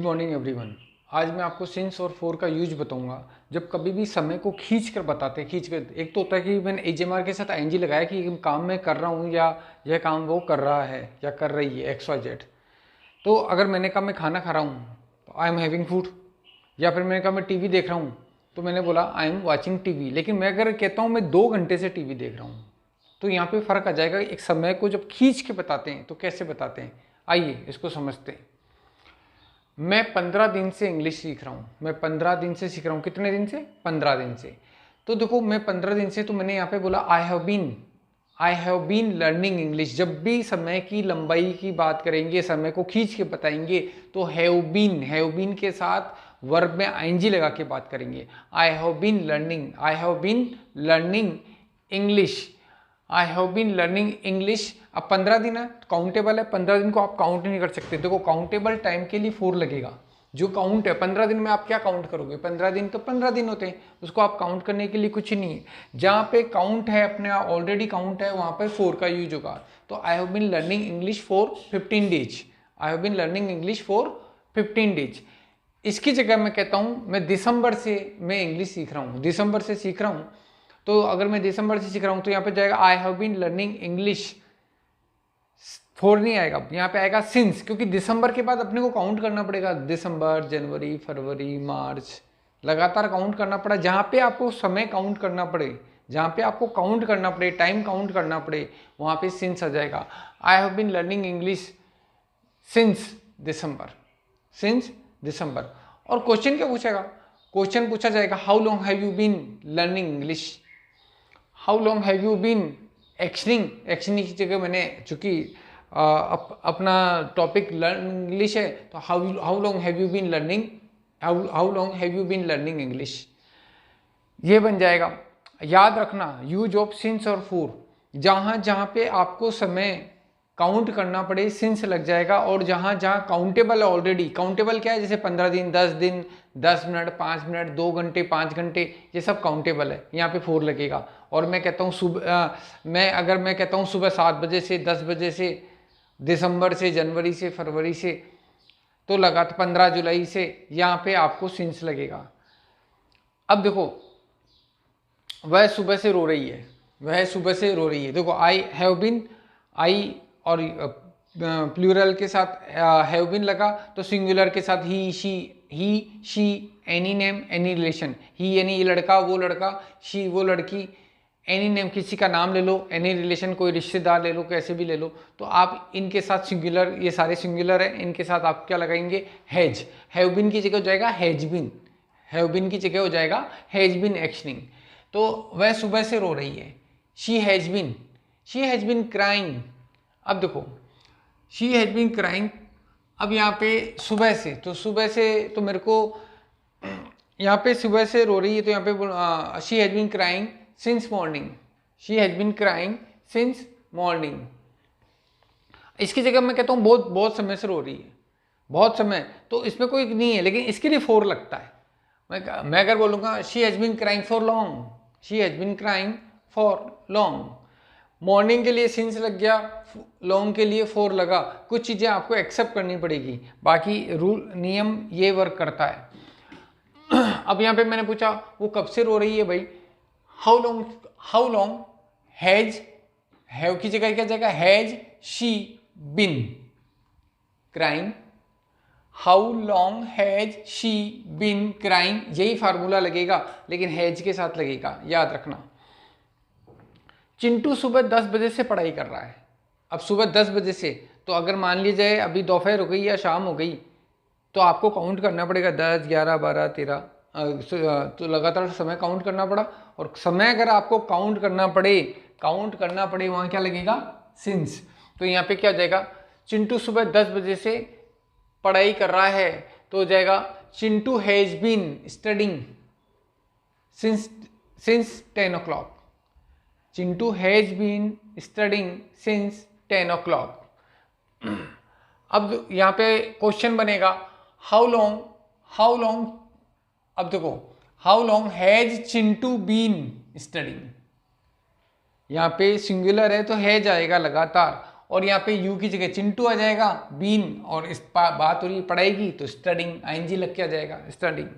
Morning everyone. आज मैं आपको सिंस और फोर का यूज बताऊंगा। जब कभी भी समय को खींच कर बताते हैं, खींच कर, एक तो होता है कि मैंने एजेएमआर के साथ आईएनजी लगाया कि काम मैं कर रहा हूँ या यह काम वो कर रहा है या कर रही है एक्स वाई जेड। तो अगर मैंने कहा मैं खाना खा रहा हूँ तो आई एम हैविंग फूड, या फिर मैंने कहा मैं टीवी देख रहा हूँ तो मैंने बोला आई एम वॉचिंग टीवी। लेकिन मैं अगर कहता हूँ मैं 2 घंटे से टीवी देख रहा हूँ तो यहाँ पे फ़र्क आ जाएगा। एक समय को जब खींच के बताते हैं तो कैसे बताते हैं, आइए इसको समझते हैं। मैं 15 दिन से इंग्लिश सीख रहा हूँ, मैं 15 दिन से सीख रहा हूँ। कितने दिन से? 15 दिन से। तो देखो मैं 15 दिन से, तो मैंने यहाँ पे बोला I have been learning English. जब भी समय की लंबाई की बात करेंगे, समय को खींच के बताएंगे तो हैव बीन के साथ वर्ब में आईएनजी लगा के बात करेंगे। I have been learning English, I have been learning English. अब 15 दिन है, काउंटेबल है, 15 दिन को आप काउंट नहीं कर सकते। देखो काउंटेबल टाइम के लिए 4 लगेगा। जो काउंट है 15 दिन में आप क्या काउंट करोगे? 15 दिन तो 15 दिन होते हैं, उसको आप काउंट करने के लिए कुछ नहीं है। जहाँ पे काउंट है, अपने ऑलरेडी काउंट है, वहाँ पे 4 का यूज होगा। तो I have been learning English for 15 days, I have been learning English for 15 days. इसकी जगह मैं कहता हूँ मैं दिसंबर से मैं इंग्लिश सीख रहा हूँ, दिसंबर से सीख रहा हूँ। तो अगर मैं दिसंबर से सीख रहा हूँ तो यहाँ पे जाएगा I have been learning English, 4 नहीं आएगा, यहाँ पे आएगा सिंस, क्योंकि दिसंबर के बाद अपने को काउंट करना पड़ेगा। दिसंबर, जनवरी, फरवरी, मार्च, लगातार काउंट करना पड़ा। जहाँ पे आपको समय काउंट करना पड़े, जहाँ पे आपको काउंट करना पड़े, टाइम काउंट करना पड़े, वहाँ पे सिंस आ जाएगा। I have been learning English since December, since December. और क्वेश्चन क्या पूछेगा? क्वेश्चन पूछा जाएगा how long have you been learning English, how long have you been actioning की जगह मैंने, चूंकि अपना टॉपिक लर्न इंग्लिश है, तो how long have you been learning, how long have you been learning English, ये बन जाएगा। याद रखना यूज ऑफ सिंस और फोर, जहाँ जहाँ पे आपको समय काउंट करना पड़े सिंस लग जाएगा। और जहाँ जहाँ काउंटेबल है, ऑलरेडी काउंटेबल क्या है, जैसे 15 दिन, 10 दिन, 10 मिनट, 5 मिनट, 2 घंटे, 5 घंटे, ये सब काउंटेबल है, यहाँ पे 4 लगेगा। और मैं कहता हूँ सुबह, मैं कहता हूँ सुबह 7 बजे से 10 बजे से, दिसंबर से, जनवरी से, फरवरी से, तो लगातार 15 जुलाई से, यहाँ पे आपको सिंस लगेगा। अब देखो वह सुबह से रो रही है, वह सुबह से रो रही है। देखो आई हैव बीन, आई और प्लूरल के साथ हैव बीन लगा तो सिंगुलर के साथ he, she, any name, any relation. He यानी ये लड़का, वो लड़का, शी वो लड़की, एनी नेम किसी का नाम ले लो, एनी रिलेशन कोई रिश्तेदार ले लो, कैसे भी ले लो। तो आप इनके साथ सिंगुलर, ये सारे सिंगुलर है, इनके साथ आप क्या लगाएंगे? हैज। हैव बीन की जगह हो जाएगा हैज बीन, हैव बीन की जगह हो जाएगा हैज बीन एक्शनिंग। तो वह सुबह से रो रही है, शी हैज बीन क्राइंग। अब देखो शी हैज बीन क्राइंग, अब यहाँ पे सुबह से, तो सुबह से तो मेरे को यहाँ पे सुबह से रो रही है, तो यहाँ पे she has been crying since morning, she has been crying since morning. इसकी जगह मैं कहता हूँ बहुत समय से रो रही है, बहुत समय, तो इसमें कोई नहीं है, लेकिन इसके लिए 4 लगता है। मैं अगर बोलूँगा she has been crying for long, she has been crying for long, morning के लिए सिंस लग गया, लॉन्ग के लिए 4 लगा। कुछ चीज़ें आपको एक्सेप्ट करनी पड़ेगी, बाकी रूल नियम ये वर्क करता है। अब यहाँ पे मैंने पूछा वो कब से रो रही है भाई, हाउ लॉन्ग हैज, हैव की जगह क्या जाएगा? Has she been crying, how long has she been crying, यही फार्मूला लगेगा, लेकिन हैज के साथ लगेगा, याद रखना। चिंटू सुबह 10 बजे से पढ़ाई कर रहा है। अब सुबह 10 बजे से, तो अगर मान लीजिए जाए अभी दोपहर हो गई या शाम हो गई, तो आपको काउंट करना पड़ेगा 10, 11, 12, 13, तो लगातार समय काउंट करना पड़ा। और समय अगर आपको काउंट करना पड़े वहाँ क्या लगेगा? सिंस। तो यहाँ पे क्या हो जाएगा? चिंटू सुबह 10 बजे से पढ़ाई कर रहा है, तो हो जाएगा Chintu has been studying since 10 o'clock, Chintu has been studying since 10 o'clock। अब यहाँ पे क्वेश्चन बनेगा हाउ लॉन्ग, अब देखो how long has Chintu been studying, यहाँ पे सिंगुलर है तो हैज आएगा लगातार, और यहाँ पे यू की जगह चिंटू आ जाएगा, बीन, और इस बात हो रही पढ़ाई की तो स्टडिंग, आईएनजी लग के आ जाएगा, स्टडिंग।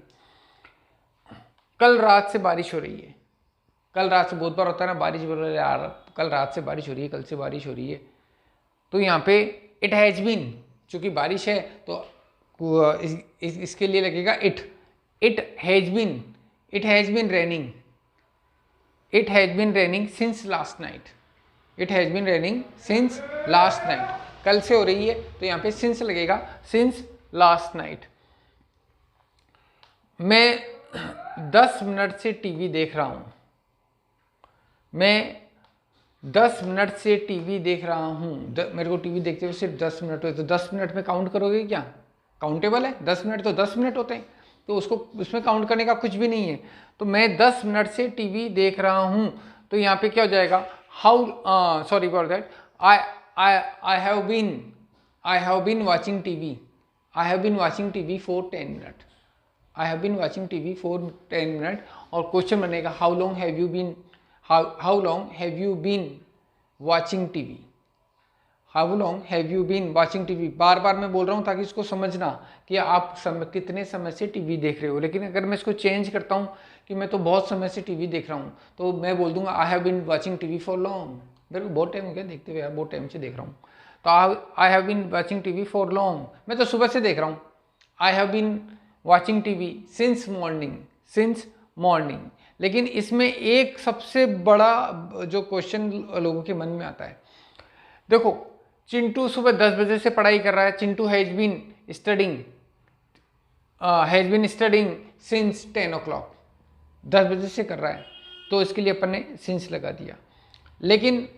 कल रात से बारिश हो रही है, कल रात से बहुत बार होता है ना बारिश, बोल रहे यार कल रात से बारिश हो रही है, कल से बारिश हो रही है, तो यहाँ पे इट हैज़ बीन, चूंकि बारिश है तो इसके लिए लगेगा it has been raining, it has been raining since last night, it has been raining since last night, कल से हो रही है तो यहाँ पे सिंस लगेगा, सिंस लास्ट नाइट। मैं 10 मिनट से टीवी देख रहा हूँ, मैं 10 मिनट से टीवी देख रहा हूँ, मेरे को टीवी देखते हुए सिर्फ 10 मिनट हुए, तो 10 मिनट में काउंट करोगे क्या? काउंटेबल है, 10 मिनट तो 10 मिनट होते हैं, तो उसको उसमें काउंट करने का कुछ भी नहीं है। तो मैं 10 मिनट से टीवी देख रहा हूँ, तो यहाँ पे क्या हो जाएगा, how, sorry for that, I have been watching TV, I have been watching TV for 10 minute, I have been watching TV for 10 minute, और क्वेश्चन बनेगा how long have you been, how long have you been watching TV, how long have you been watching TV। बार बार मैं बोल रहा हूँ ताकि इसको समझना कि आप कितने समय से टीवी देख रहे हो। लेकिन अगर मैं इसको चेंज करता हूँ कि मैं तो बहुत समय से टीवी देख रहा हूँ, तो मैं बोल दूंगा I have been watching TV for long, मेरे को बहुत टाइम हो गया देखते हुए यार, बहुत टाइम से देख रहा हूँ, तो I have been watching TV for long, मैं तो सुबह से देख रहा हूँ। I have been watching TV since morning. लेकिन इसमें एक सबसे बड़ा जो क्वेश्चन लोगों के मन में आता है, देखो चिंटू सुबह 10 बजे से पढ़ाई कर रहा है, Chintu has been studying since 10 o'clock, 10 बजे से कर रहा है, तो इसके लिए अपन ने सिंस लगा दिया। लेकिन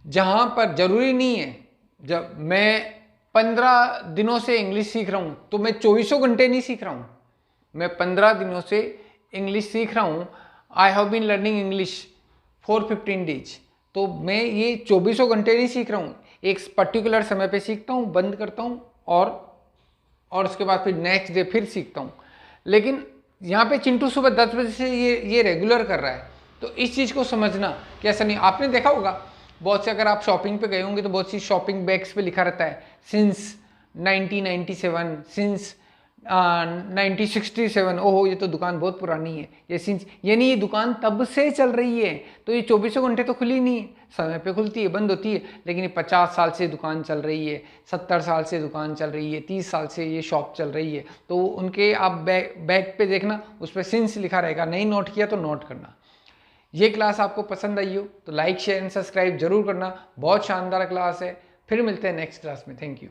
जहाँ पर ज़रूरी नहीं है, जब मैं 15 दिनों से इंग्लिश सीख रहा हूँ तो मैं 24 घंटे नहीं सीख रहा हूँ, मैं 15 दिनों से इंग्लिश सीख रहा हूँ, I have been learning English for 15 days, तो मैं ये 24 घंटे नहीं सीख रहा हूँ, एक पर्टिकुलर समय पे सीखता हूँ, बंद करता हूँ और उसके बाद फिर नेक्स्ट डे फिर सीखता हूँ। लेकिन यहाँ पे चिंटू सुबह 10 बजे से ये रेगुलर कर रहा है, तो इस चीज़ को समझना कि ऐसा नहीं। आपने देखा होगा बहुत से, अगर आप शॉपिंग पे गए होंगे तो बहुत सी शॉपिंग बैग्स पे लिखा रहता है सिंस 1997, सिंस 1967, ओहो ये तो दुकान बहुत पुरानी है, ये सिंस, यानी ये दुकान तब से चल रही है, तो ये 24 घंटे तो खुली नहीं है, समय पे खुलती है बंद होती है, लेकिन ये 50 साल से दुकान चल रही है, 70 साल से दुकान चल रही है, 30 साल से ये शॉप चल रही है, तो उनके आप बैग पे देखना, उस पर सिंस लिखा रहेगा, नहीं नोट किया तो नोट करना। ये क्लास आपको पसंद आई हो तो लाइक शेयर एंड सब्सक्राइब जरूर करना, बहुत शानदार क्लास है। फिर मिलते हैं नेक्स्ट क्लास में, थैंक यू।